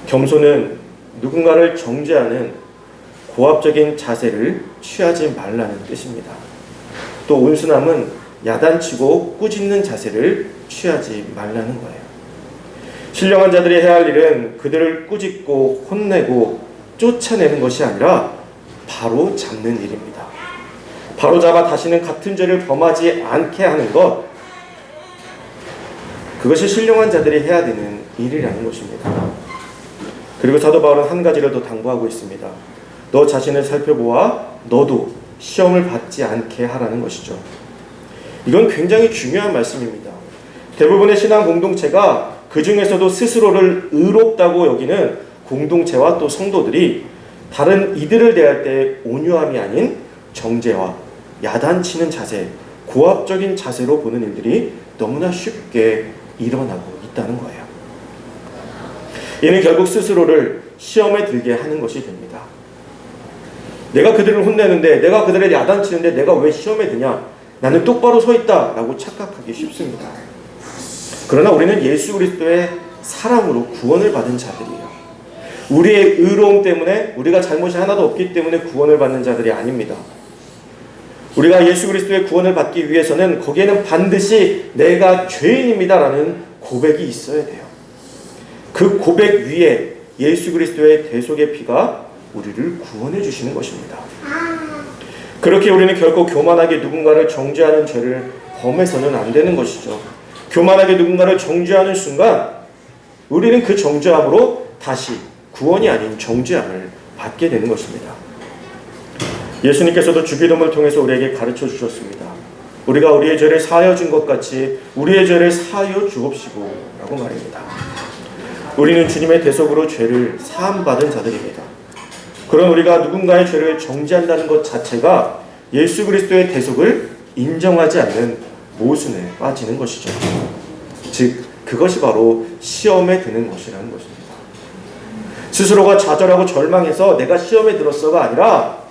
겸손은 누군가를 정죄하는 고압적인 자세를 취하지 말라는 뜻입니다. 또 온순함은 야단치고 꾸짖는 자세를 취하지 말라는 거예요. 신령한 자들이 해야 할 일은 그들을 꾸짖고 혼내고 쫓아내는 것이 아니라 바로 잡는 일입니다. 바로 잡아 다시는 같은 죄를 범하지 않게 하는 것, 그것이 신령한 자들이 해야 되는 일이라는 것입니다. 그리고 사도 바울은 한 가지를 더 당부하고 있습니다. 너 자신을 살펴보아 너도 시험을 받지 않게 하라는 것이죠. 이건 굉장히 중요한 말씀입니다. 대부분의 신앙 공동체가 그 중에서도 스스로를 의롭다고 여기는 공동체와 또 성도들이 다른 이들을 대할 때 온유함이 아닌 정죄와 야단치는 자세, 고압적인 자세로 보는 일들이 너무나 쉽게 일어나고 있다는 거예요. 이는 결국 스스로를 시험에 들게 하는 것이 됩니다. 내가 그들을 혼내는데, 내가 그들을 야단치는데 내가 왜 시험에 드냐? 나는 똑바로 서 있다 라고 착각하기 쉽습니다. 그러나 우리는 예수 그리스도의 사랑으로 구원을 받은 자들이에요. 우리의 의로움 때문에, 우리가 잘못이 하나도 없기 때문에 구원을 받는 자들이 아닙니다. 우리가 예수 그리스도의 구원을 받기 위해서는 거기에는 반드시 내가 죄인입니다 라는 고백이 있어야 돼요. 그 고백 위에 예수 그리스도의 대속의 피가 우리를 구원해 주시는 것입니다. 그렇게 우리는 결코 교만하게 누군가를 정죄하는 죄를 범해서는 안 되는 것이죠. 교만하게 누군가를 정죄하는 순간 우리는 그 정죄함으로 다시 구원이 아닌 정죄함을 받게 되는 것입니다. 예수님께서도 주기도문을 통해서 우리에게 가르쳐 주셨습니다. 우리가 우리의 죄를 사하여 준 것 같이 우리의 죄를 사하여 주옵시고 라고 말입니다. 우리는 주님의 대속으로 죄를 사함받은 자들입니다. 그런 우리가 누군가의 죄를 정죄한다는 것 자체가 예수 그리스도의 대속을 인정하지 않는 모순에 빠지는 것이죠. 즉 그것이 바로 시험에 드는 것이라는 것입니다. 스스로가 좌절하고 절망해서 내가 시험에 들었어가 아니라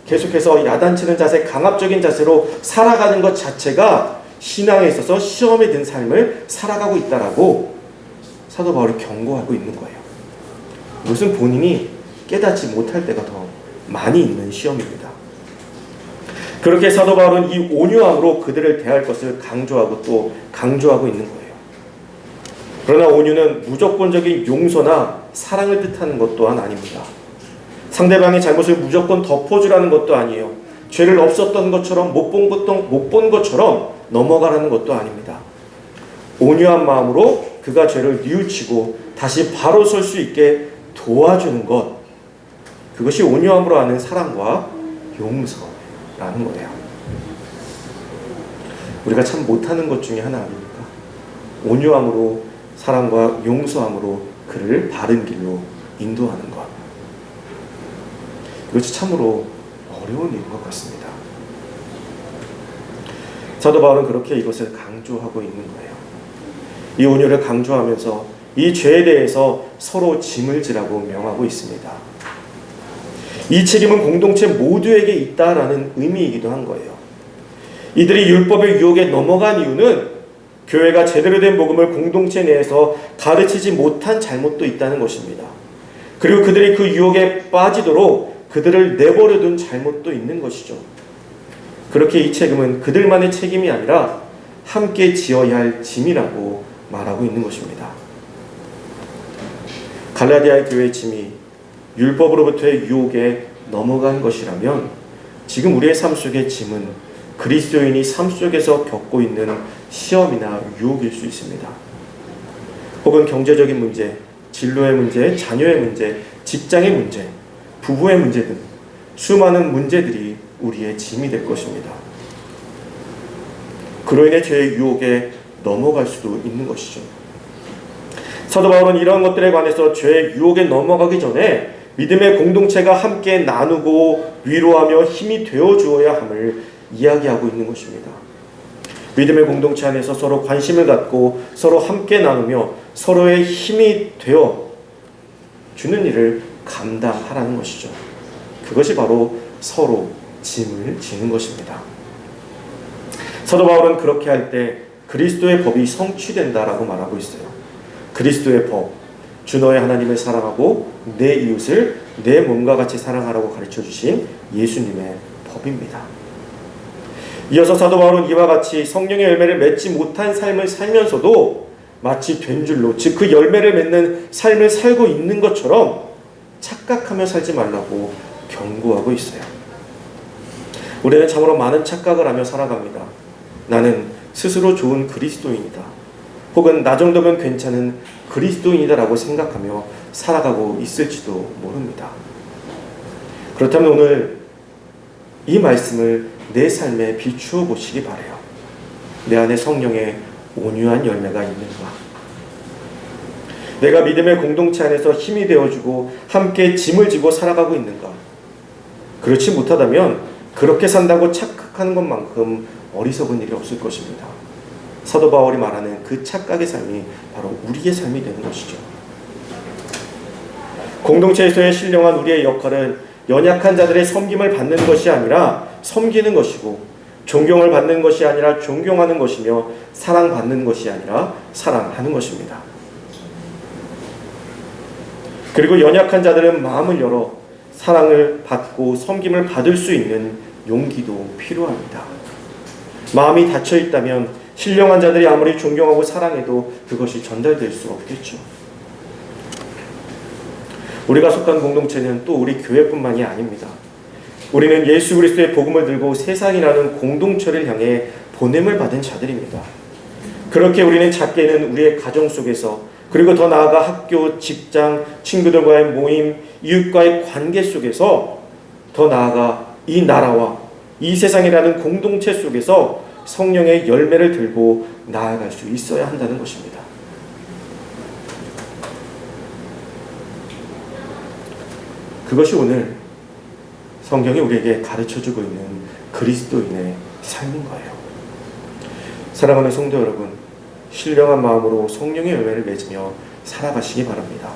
계속해서 야단치는 자세, 강압적인 자세로 살아가는 것 자체가 신앙에 있어서 시험에 든 삶을 살아가고 있다라고 사도 바울이 경고하고 있는 거예요. 이것은 본인이 깨닫지 못할 때가 더 많이 있는 시험입니다. 그렇게 사도 바울은 이 온유함으로 그들을 대할 것을 강조하고 또 강조하고 있는 거예요. 그러나 온유는 무조건적인 용서나 사랑을 뜻하는 것 또한 아닙니다. 상대방의 잘못을 무조건 덮어주라는 것도 아니에요. 죄를 없었던 것처럼 못 본 것처럼 넘어가라는 것도 아닙니다. 온유한 마음으로 그가 죄를 뉘우치고 다시 바로 설 수 있게 도와주는 것, 그것이 온유함으로 하는 사랑과 용서라는 거예요. 우리가 참 못하는 것 중에 하나 아닙니까? 온유함으로, 사랑과 용서함으로 그를 바른 길로 인도하는 것. 이것이 참으로 어려운 일인 것 같습니다. 사도 바울은 그렇게 이것을 강조하고 있는 거예요. 이 온유를 강조하면서 이 죄에 대해서 서로 짐을 지라고 명하고 있습니다. 이 책임은 공동체 모두에게 있다라는 의미이기도 한 거예요. 이들이 율법의 유혹에 넘어간 이유는 교회가 제대로 된 복음을 공동체 내에서 가르치지 못한 잘못도 있다는 것입니다. 그리고 그들이 그 유혹에 빠지도록 그들을 내버려둔 잘못도 있는 것이죠. 그렇게 이 책임은 그들만의 책임이 아니라 함께 지어야 할 짐이라고 말하고 있는 것입니다. 갈라디아의 교회의 짐이 율법으로부터의 유혹에 넘어간 것이라면 지금 우리의 삶 속의 짐은 그리스도인이 삶 속에서 겪고 있는 시험이나 유혹일 수 있습니다. 혹은 경제적인 문제, 진로의 문제, 자녀의 문제, 직장의 문제, 부부의 문제 등 수많은 문제들이 우리의 짐이 될 것입니다. 그로 인해 죄의 유혹에 넘어갈 수도 있는 것이죠. 사도 바울은 이런 것들에 관해서 죄의 유혹에 넘어가기 전에 믿음의 공동체가 함께 나누고 위로하며 힘이 되어 주어야 함을 이야기하고 있는 것입니다. 믿음의 공동체 안에서 서로 관심을 갖고 서로 함께 나누며 서로의 힘이 되어 주는 일을 감당하라는 것이죠. 그것이 바로 서로 짐을 지는 것입니다. 사도 바울은 그렇게 할 때 그리스도의 법이 성취된다라고 말하고 있어요. 그리스도의 법, 주 너의 하나님을 사랑하고 내 이웃을 내 몸과 같이 사랑하라고 가르쳐주신 예수님의 법입니다. 이어서 사도 바울은 이와 같이 성령의 열매를 맺지 못한 삶을 살면서도 마치 된 줄로, 즉 그 열매를 맺는 삶을 살고 있는 것처럼 착각하며 살지 말라고 경고하고 있어요. 우리는 참으로 많은 착각을 하며 살아갑니다. 나는 스스로 좋은 그리스도인이다. 혹은 나 정도면 괜찮은 그리스도인이다라고 생각하며 살아가고 있을지도 모릅니다. 그렇다면 오늘 이 말씀을 내 삶에 비추어 보시기 바라요. 내 안에 성령의 온유한 열매가 있는가? 내가 믿음의 공동체 안에서 힘이 되어주고 함께 짐을 지고 살아가고 있는가? 그렇지 못하다면 그렇게 산다고 착각하는 것만큼 어리석은 일이 없을 것입니다. 사도 바울이 말하는 그 착각의 삶이 바로 우리의 삶이 되는 것이죠. 공동체에서의 신령한 우리의 역할은 연약한 자들의 섬김을 받는 것이 아니라 섬기는 것이고, 존경을 받는 것이 아니라 존경하는 것이며, 사랑받는 것이 아니라 사랑하는 것입니다. 그리고 연약한 자들은 마음을 열어 사랑을 받고 섬김을 받을 수 있는 용기도 필요합니다. 마음이 닫혀 있다면 신령한 자들이 아무리 존경하고 사랑해도 그것이 전달될 수 없겠죠. 우리가 속한 공동체는 또 우리 교회뿐만이 아닙니다. 우리는 예수 그리스도의 복음을 들고 세상이라는 공동체를 향해 보냄을 받은 자들입니다. 그렇게 우리는 작게는 우리의 가정 속에서, 그리고 더 나아가 학교, 직장, 친구들과의 모임, 이웃과의 관계 속에서, 더 나아가 이 나라와 이 세상이라는 공동체 속에서 성령의 열매를 들고 나아갈 수 있어야 한다는 것입니다. 그것이 오늘 성경이 우리에게 가르쳐주고 있는 그리스도인의 삶인 거예요. 사랑하는 성도 여러분, 신령한 마음으로 성령의 열매를 맺으며 살아가시기 바랍니다.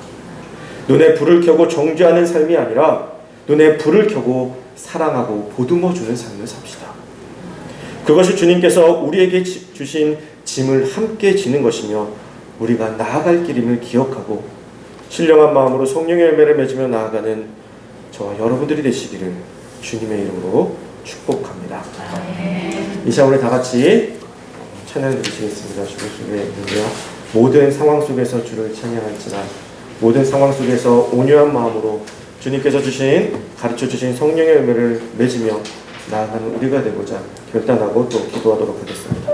눈에 불을 켜고 정죄하는 삶이 아니라 눈에 불을 켜고 사랑하고 보듬어주는 삶을 삽시다. 그것이 주님께서 우리에게 주신 짐을 함께 지는 것이며 우리가 나아갈 길임을 기억하고 신령한 마음으로 성령의 열매를 맺으며 나아가는 저와 여러분들이 되시기를 주님의 이름으로 축복합니다. 이 시간 우리 다 같이 찬양 드리시겠습니다. 주를 속에 모든 상황 속에서 주를 찬양할지라. 모든 상황 속에서 온유한 마음으로 주님께서 가르쳐 주신 성령의 열매를 맺으며 나아가는 우리가 되고자 결단하고 또 기도하도록 하겠습니다.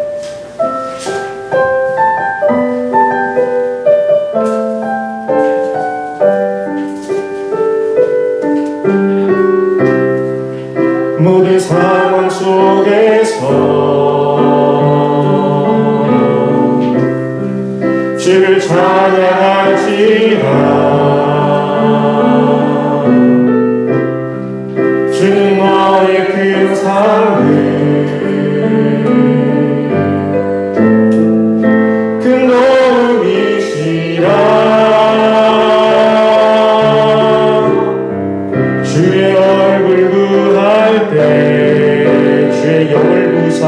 모든 상황 속에서 주를 찬양할지라. 주는 너의 큰 사랑을 큰 도움이시라. 주의 얼굴 구할 때 주의 영을 부사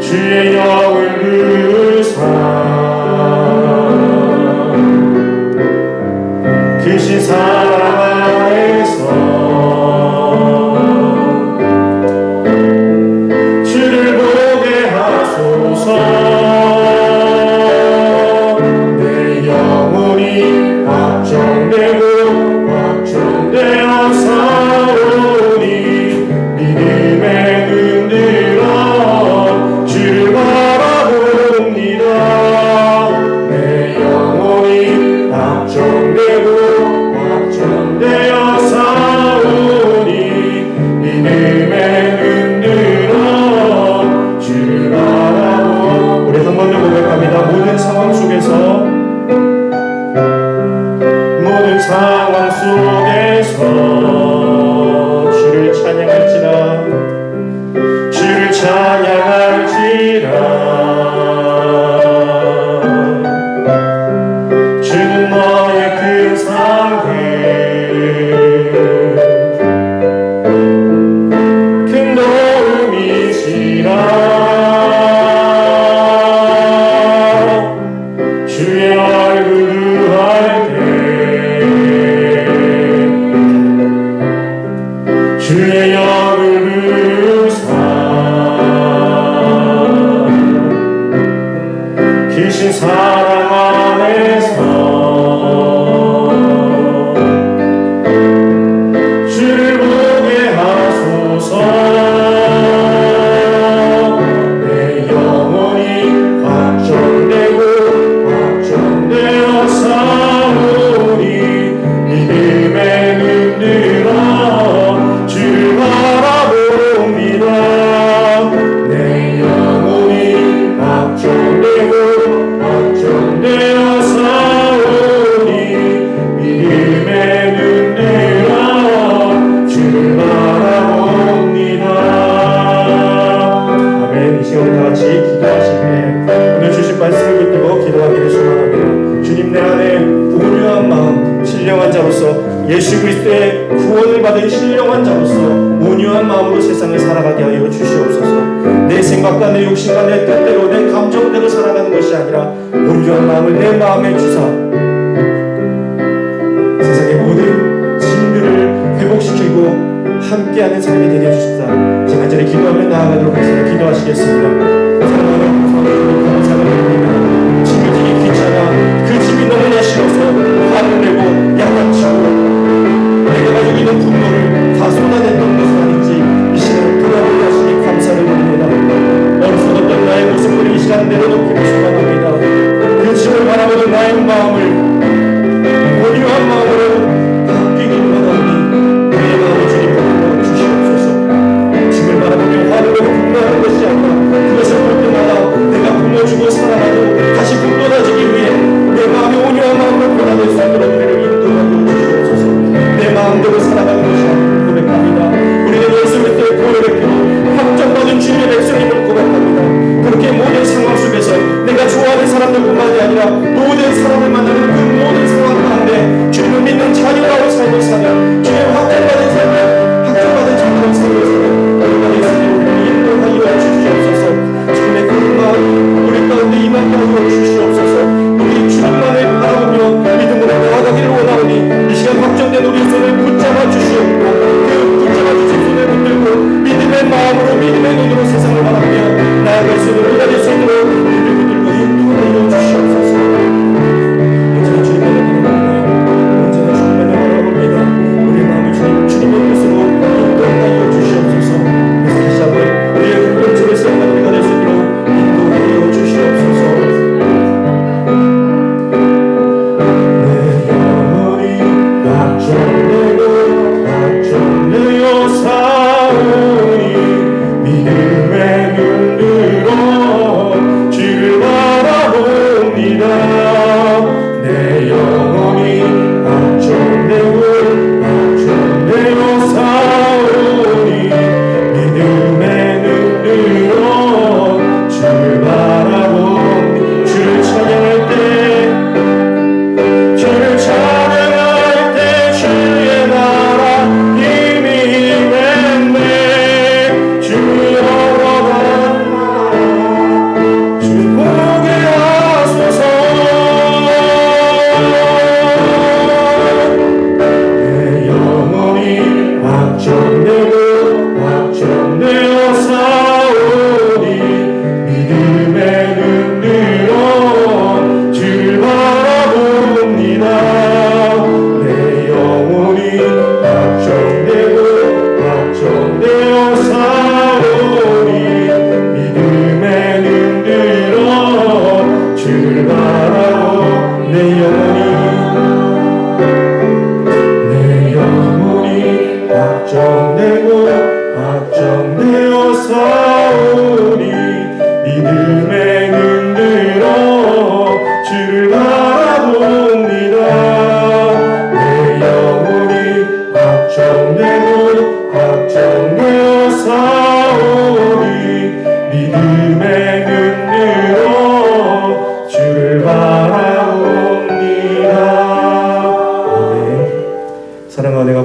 주의 영을 부사 크신 사랑 안에서 주를 보게 하소서. 내 영혼이 확정되고 확정되어 사오니 믿음에 눈 들어 주를 바라봅니다. 내 영혼이 확정되고 확정되어 사오니 믿음에 눈 들어 주를 바라보. 우리 한 번 더 고백합니다. 모든 상황 속에서 주를 찬양할지라. 주를 찬양할지라. 주는 너의 큰 사랑 큰 도움이시라. 주의 얼굴 온유한 마음, 신령한 자로서 예수 그리스도의 구원을 받은 신령한 자로서 온유한 마음으로 세상을 살아가게 하여 주시옵소서. 내 생각과 내 욕심과 내 뜻대로 내 감정대로 살아가는 것이 아니라 온유한 마음을 내 마음에 주사 세상의 모든 짐들을 회복시키고 함께하는 삶이 되게 해주시다. 제가 간절히 기도하며 나아가도록 하겠습니다. 기도하시겠습니다. 사랑하는 감사드립니다. 짐을 지기 귀찮아 그 짐이 너무나 싫어서 화를 내고 야단치고 내가 가지고 있는 분노를 다 쏟아냈던 것은 아닌지 이 시간을 돌아보게 하시니 감사를 드립니다. 어리석었던 나의 모습을 이 시간 내려놓기를 소망합니다. 그 짐을 바라보는 나의 마음을 온유한 마음으로 바뀌기를 원하오니 내 마음을 주님 불러 주시옵소서. 짐을 바라보며 화를 내고 분노하는 것이 아니라 그것을 볼 때마다 내가 굶어주고 사랑하고 다시 분노하기 위해 내 마음의 온유한 마음을 변화될 수 있도록 우리를 인도하여 주시옵소서. 내 마음대로 살아가는 것이 아니고 고백합니다. 우리는 예수 그리스도의 보혈의 피로 확정받은 주님의 백성임을 고백합니다. 그렇게 모든 상황 속에서 내가 좋아하는 사람들뿐만이 아니라 모든 사람을 만나는 그 모든 상황 가운데 주님을 믿는 자유로운 삶을 사는 주님의 확정받은 삶을 확정받은 자유로운 삶을 사는 우리가 예수님을 우리를 인도하여 주시옵소서. 주님의 그 마음 우리 가운데 임하게 하여 주시옵소서. 우리 주님만을 바라보며 믿음으로 나아가기를 원하오니 이 시간 확정된 우리의 손을 붙잡아 주시옵고 그 붙잡아 주신 손을 붙들고 믿음의 마음으로 믿음의 눈으로 세상을 바라보며 나아갈 수 있는 우리가 될 수 있도록 우리를 붙들고 인도하여 주시옵소서. 언제나 주님만을 바라봅니다. 언제나 주님만을 바라봅니다. 우리의 마음을 주님의 뜻으로 인도하여 주시옵소서. 다시 한번 우리의 공동체를 세우는 우리가 될 수 있도록 인도하여 주시옵소서.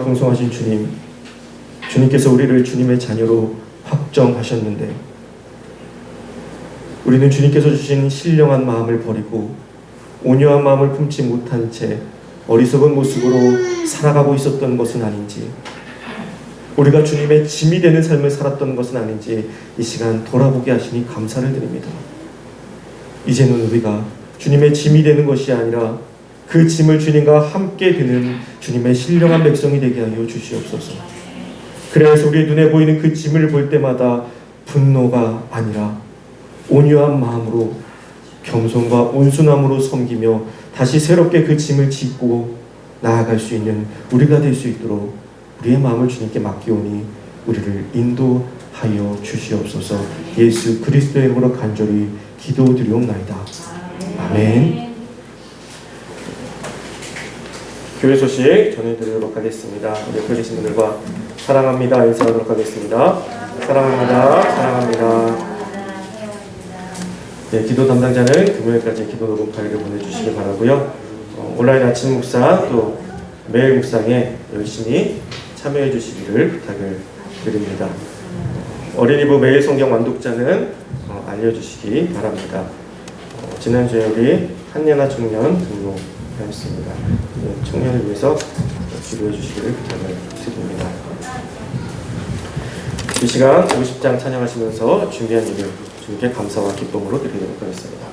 풍성하신 주님, 주님께서 우리를 주님의 자녀로 확정하셨는데 우리는 주님께서 주신 신령한 마음을 버리고 온유한 마음을 품지 못한 채 어리석은 모습으로 살아가고 있었던 것은 아닌지, 우리가 주님의 짐이 되는 삶을 살았던 것은 아닌지 이 시간 돌아보게 하시니 감사를 드립니다. 이제는 우리가 주님의 짐이 되는 것이 아니라 그 짐을 주님과 함께 드는 주님의 신령한 백성이 되게 하여 주시옵소서. 그래서 우리의 눈에 보이는 그 짐을 볼 때마다 분노가 아니라 온유한 마음으로 겸손과 온순함으로 섬기며 다시 새롭게 그 짐을 짓고 나아갈 수 있는 우리가 될 수 있도록 우리의 마음을 주님께 맡기오니 우리를 인도하여 주시옵소서. 예수 그리스도의 이름으로 간절히 기도드리옵나이다. 아멘. 교회 소식 전해드리도록 하겠습니다. 우리 옆에 계신 분들과 사랑합니다 인사하도록 하겠습니다. 사랑합니다. 사랑합니다. 네, 기도 담당자는 금요일까지 기도 녹음 파일을 보내주시기 바라고요. 온라인 아침 묵상 또 매일 묵상에 열심히 참여해 주시기를 부탁을 드립니다. 어린이부 매일 성경 완독자는 알려주시기 바랍니다. 지난주에 우리 한예나 청년 등록하였습니다. 청년을 위해서 기도해 주시기를 부탁을 드립니다. 이 시간 50장 찬양하시면서 준비한 일을 주님께 감사와 기쁨으로 드리도록 하겠습니다.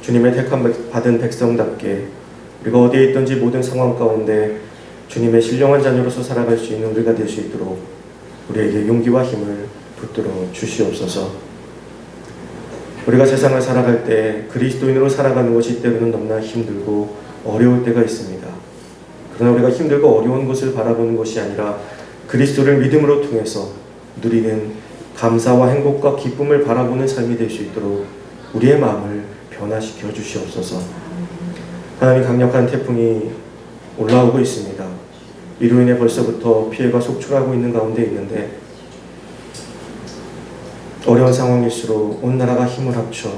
주님의 택함 받은 백성답게 우리가 어디에 있든지 모든 상황 가운데 주님의 신령한 자녀로서 살아갈 수 있는 우리가 될 수 있도록 우리에게 용기와 힘을 붙들어 주시옵소서. 우리가 세상을 살아갈 때 그리스도인으로 살아가는 것이 때로는 너무나 힘들고 어려울 때가 있습니다. 그러나 우리가 힘들고 어려운 것을 바라보는 것이 아니라 그리스도를 믿음으로 통해서 누리는 감사와 행복과 기쁨을 바라보는 삶이 될 수 있도록 우리의 마음을 변화시켜 주시옵소서. 하나님, 강력한 태풍이 올라오고 있습니다. 이로 인해 벌써부터 피해가 속출하고 있는 가운데 있는데 어려운 상황일수록 온 나라가 힘을 합쳐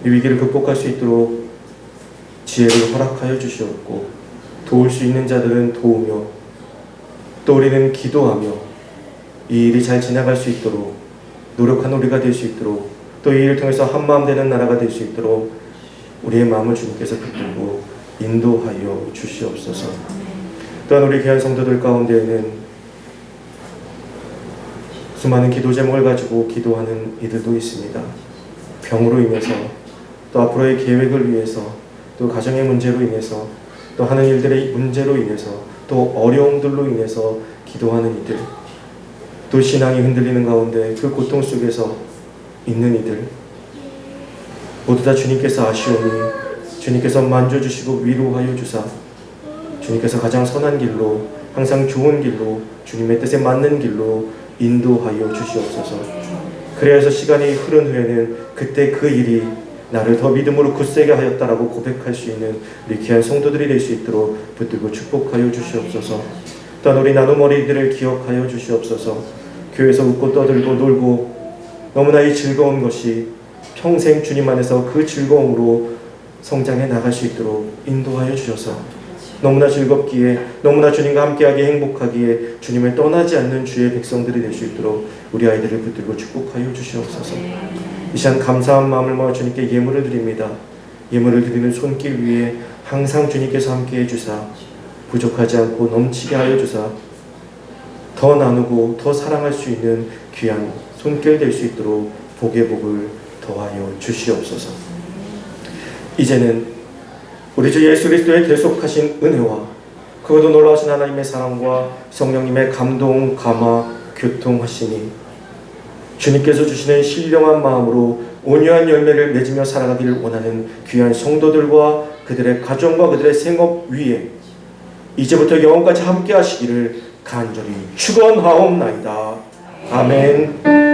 이 위기를 극복할 수 있도록 지혜를 허락하여 주시옵고 도울 수 있는 자들은 도우며 또 우리는 기도하며 이 일이 잘 지나갈 수 있도록 노력하는 우리가 될 수 있도록 또 이 일을 통해서 한마음 되는 나라가 될 수 있도록 우리의 마음을 주님께서 붙들고 인도하여 주시옵소서. 또한 우리 귀한 성도들 가운데에는 수많은 기도 제목을 가지고 기도하는 이들도 있습니다. 병으로 인해서 또 앞으로의 계획을 위해서 또 가정의 문제로 인해서 또 하는 일들의 문제로 인해서 또 어려움들로 인해서 기도하는 이들, 또 신앙이 흔들리는 가운데 그 고통 속에서 있는 이들 모두 다 주님께서 아시오니 주님께서 만져주시고 위로하여 주사 주님께서 가장 선한 길로 항상 좋은 길로 주님의 뜻에 맞는 길로 인도하여 주시옵소서. 그래서 시간이 흐른 후에는 그때 그 일이 나를 더 믿음으로 굳세게 하였다라고 고백할 수 있는 우리 귀한 성도들이 될 수 있도록 붙들고 축복하여 주시옵소서. 또한 우리 나눔 어린이들을 기억하여 주시옵소서. 교회에서 웃고 떠들고 놀고 너무나 이 즐거운 것이 평생 주님 안에서 그 즐거움으로 성장해 나갈 수 있도록 인도하여 주셔서 너무나 즐겁기에 너무나 주님과 함께하기에 행복하기에 주님을 떠나지 않는 주의 백성들이 될 수 있도록 우리 아이들을 붙들고 축복하여 주시옵소서. 이 시간 감사한 마음을 모아 주님께 예물을 드립니다. 예물을 드리는 손길 위에 항상 주님께서 함께해 주사 부족하지 않고 넘치게 하여 주사 더 나누고 더 사랑할 수 있는 귀한 손길 될 수 있도록 복의 복을 더하여 주시옵소서. 이제는 우리 주 예수 그리스도의 계속하신 은혜와 그것도 놀라우신 하나님의 사랑과 성령님의 감동, 감화, 교통하시니 주님께서 주시는 신령한 마음으로 온유한 열매를 맺으며 살아가기를 원하는 귀한 성도들과 그들의 가정과 그들의 생업 위에 이제부터 영원까지 함께 하시기를 간절히 축원하옵나이다. 아멘.